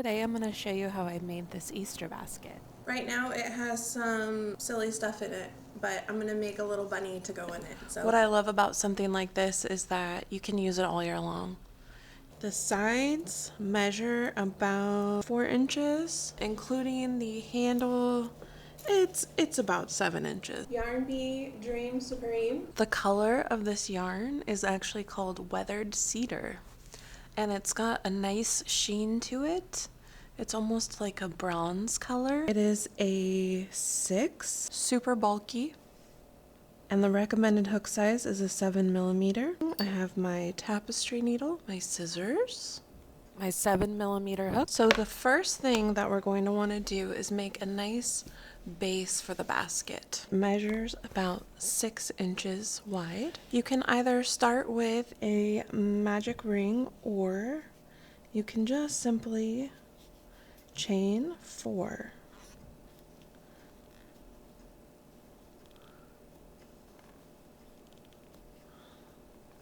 Today I'm going to show you how I made this Easter basket. Right now it has some silly stuff in it, but I'm going to make a little bunny to go in it. So What I love about something like this is that you can use it all year long. The sides measure about 4 inches, including the handle. It's about 7 inches. Yarn Bee Dream Supreme. The color of this yarn is actually called Weathered Cedar, and it's got a nice sheen to it. It's almost like a bronze color. It is a 6, super bulky, and the recommended hook size is a 7mm. I have my tapestry needle, my scissors, my 7mm hook. So the first thing that we're going to want to do is make a nice base for the basket. Measures about 6 inches wide. You can either start with a magic ring, or you can just simply chain 4.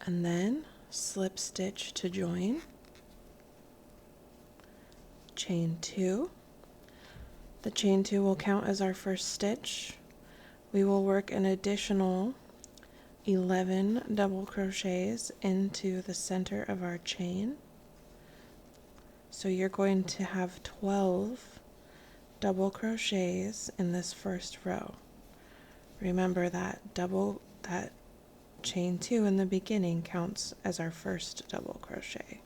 And then slip stitch to join, chain 2. The chain 2 will count as our first stitch. We will work an additional 11 double crochets into the center of our chain. So you're going to have 12 double crochets in this first row. Remember that chain 2 in the beginning counts as our first double crochet.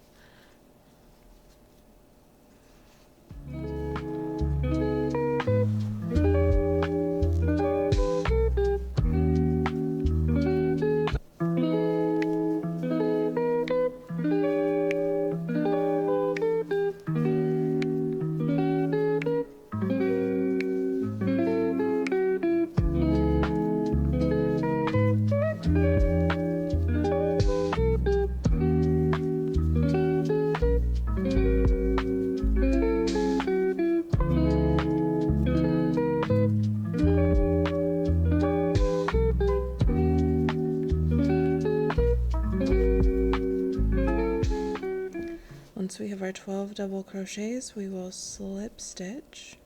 Once we have our 12 double crochets, we will slip stitch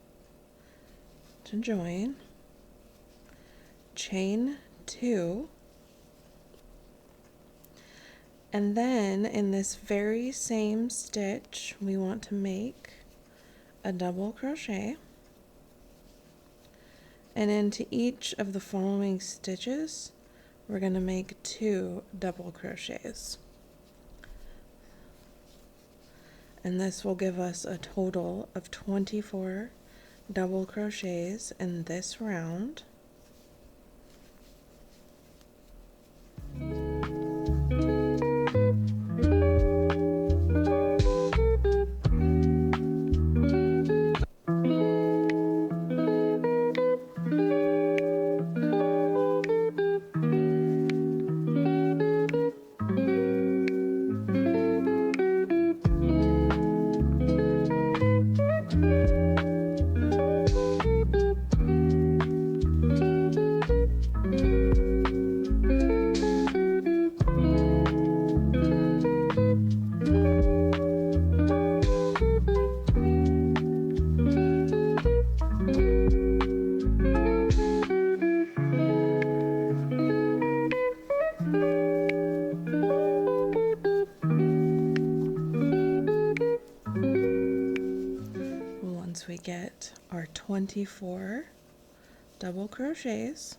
to join, chain 2, and then in this very same stitch we want to make a double crochet, and into each of the following stitches we're going to make 2 double crochets. And this will give us a total of 24 double crochets in this round. Once we get our 24 double crochets,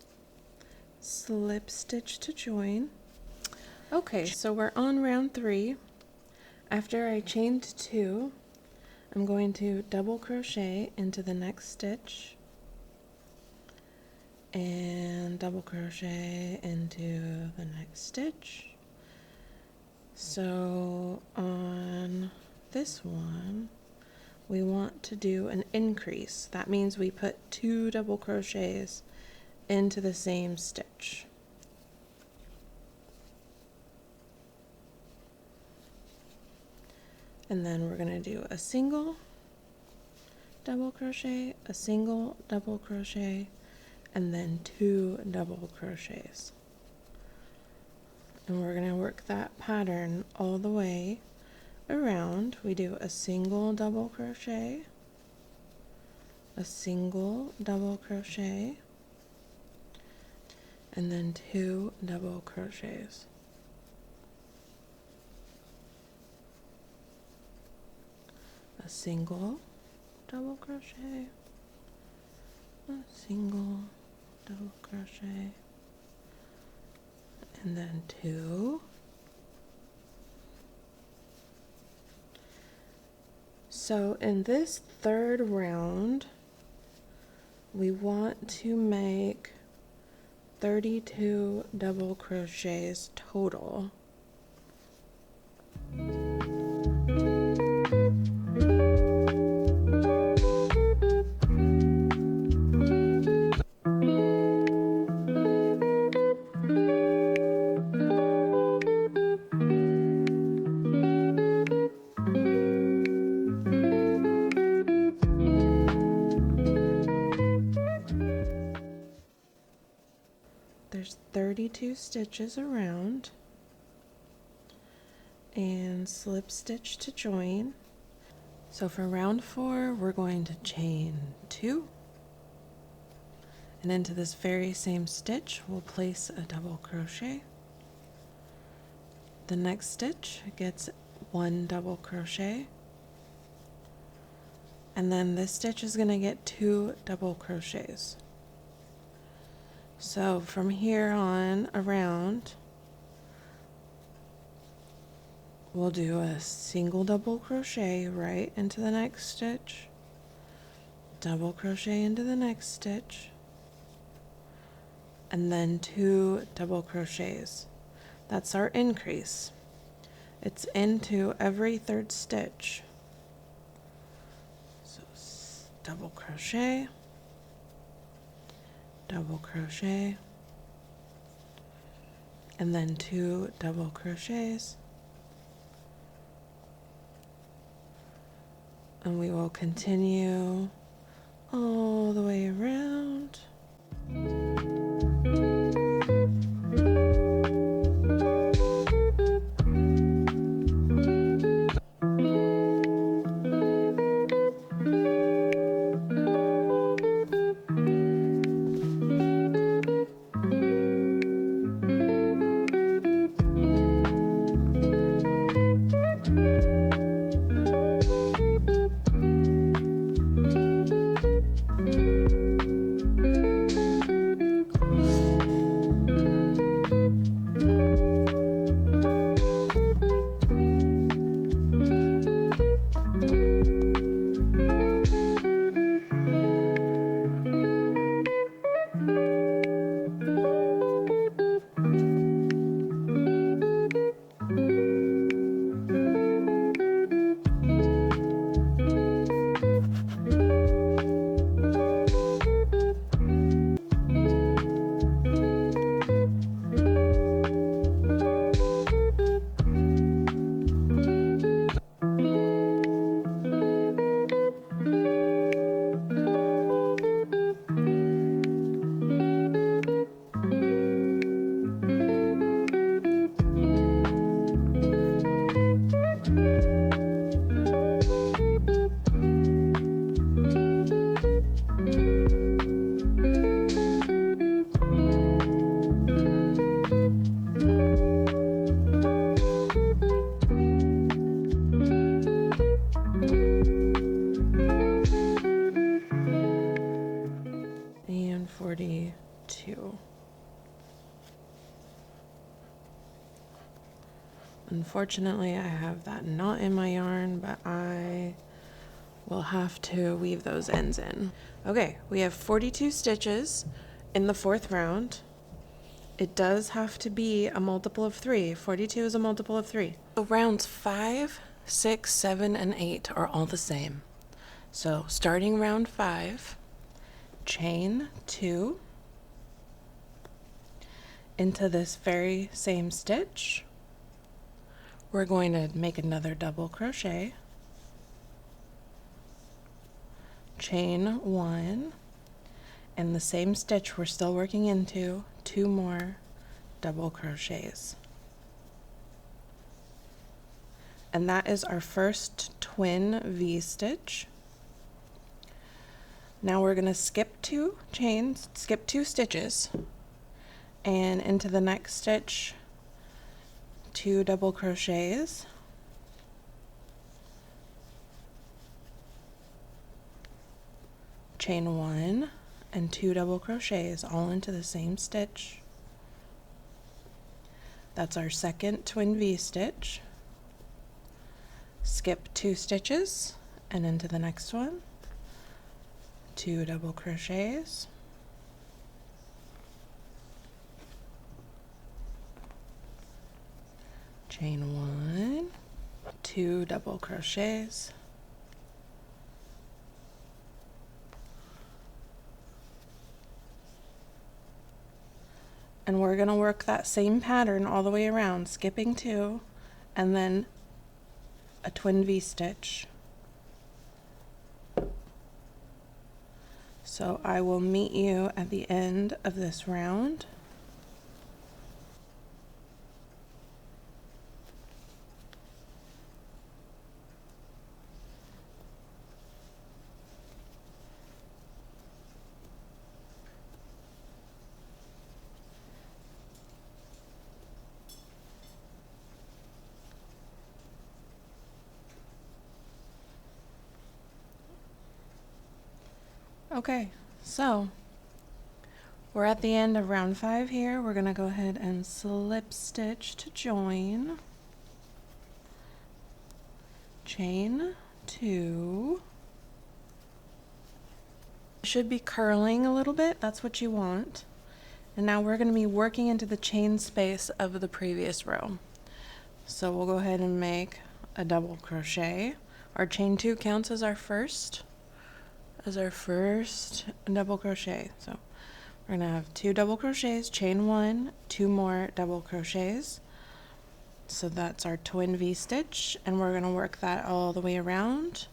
slip stitch to join. Okay, so we're on round 3. After I chained 2, I'm going to double crochet into the next stitch and double crochet into the next stitch. So on this one we want to do an increase. That means we put 2 double crochets into the same stitch. And then we're going to do a single double crochet, a single double crochet, and then 2 double crochets. And we're going to work that pattern all the way around, we do a single double crochet, a single double crochet, and then 2 double crochets. A single double crochet, a single double crochet, and then 2. So in this third round, we want to make 32 double crochets total. There's 32 stitches around, and slip stitch to join. So for round 4, we're going to chain 2, and into this very same stitch we'll place a double crochet. The next stitch gets 1 double crochet, and then this stitch is going to get 2 double crochets. So from here on around, we'll do a single double crochet right into the next stitch, double crochet into the next stitch, and then 2 double crochets. That's our increase. It's into every third stitch. So double crochet, double crochet, and then 2 double crochets, and we will continue all the way around. And 42. Unfortunately, I have that knot in my yarn, but I will have to weave those ends in. Okay, we have 42 stitches in the 4th round. It does have to be a multiple of 3. 42 is a multiple of 3. So rounds 5, 6, 7, and 8 are all the same. So starting round 5, chain 2 into this very same stitch. We're going to make another double crochet, chain 1, and the same stitch we're still working into, 2 more double crochets. and that is our first twin V-stitch. Now we're going to skip 2 stitches, and into the next stitch 2 double crochets, chain 1 and 2 double crochets all into the same stitch. That's our second twin V-stitch. Skip 2 stitches and into the next one, 2 double crochets, chain 1, 2 double crochets, and we're going to work that same pattern all the way around, skipping 2 and then a twin V-stitch. So I will meet you at the end of this round. Okay, so we're at the end of round 5 here. We're going to go ahead and slip stitch to join, chain 2. It should be curling a little bit, that's what you want. And now we're going to be working into the chain space of the previous row. So we'll go ahead and make a double crochet. Our chain 2 counts as our first double crochet. So we're gonna have 2 double crochets, chain 1, 2 more double crochets. So that's our twin V-stitch, and we're gonna work that all the way around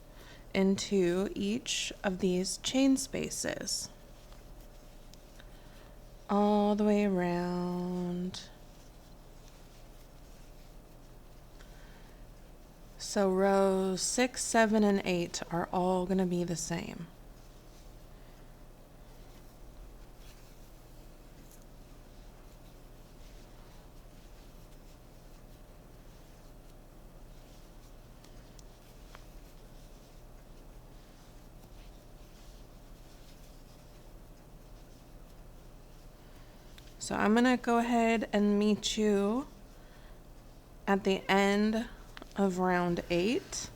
into each of these chain spaces. All the way around. So rows 6, 7, and 8 are all gonna be the same. So I'm going to go ahead and meet you at the end of round 8.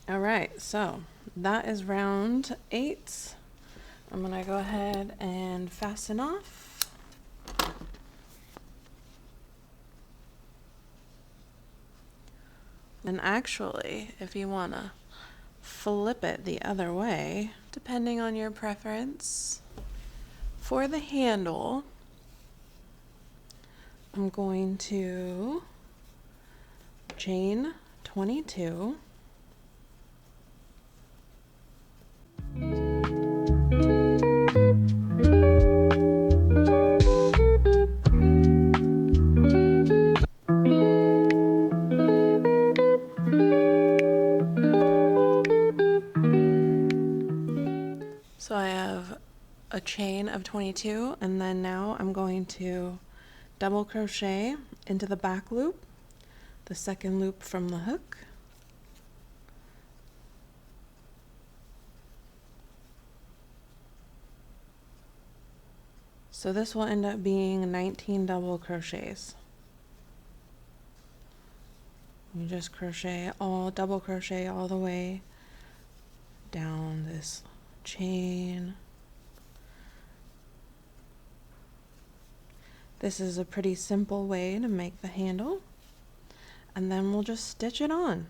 All right, so that is round 8. I'm gonna go ahead and fasten off. And actually, if you wanna flip it the other way, depending on your preference, for the handle, I'm going to chain 22. So I have a chain of 22, and then now I'm going to double crochet into the back loop, the second loop from the hook. So this will end up being 19 double crochets. You just double crochet all the way down this chain. This is a pretty simple way to make the handle, and then we'll just stitch it on.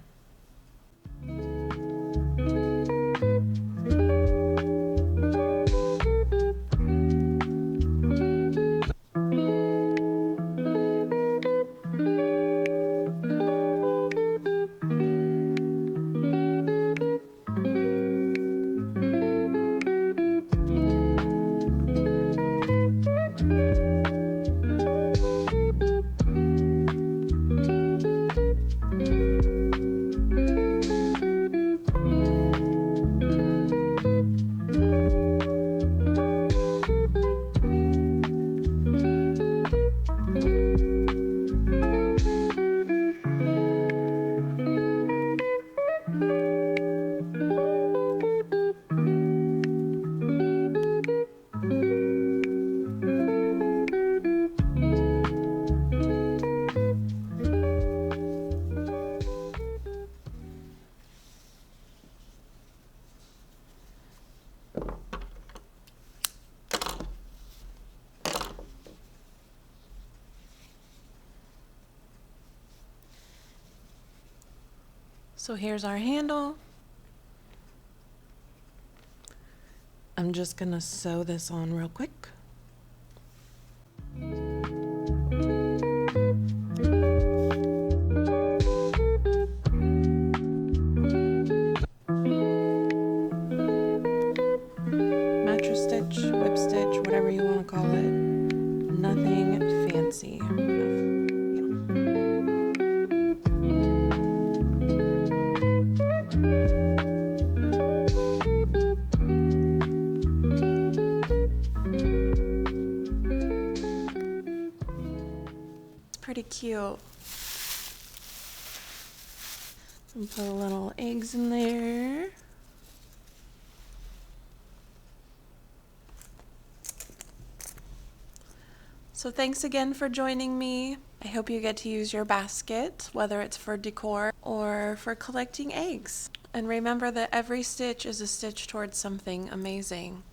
So here's our handle. I'm just gonna sew this on real quick. Mattress stitch, whip stitch, whatever you want to call it. Nothing fancy. Pretty cute. And put little eggs in there. So thanks again for joining me. I hope you get to use your basket, whether it's for decor or for collecting eggs. And remember that every stitch is a stitch towards something amazing.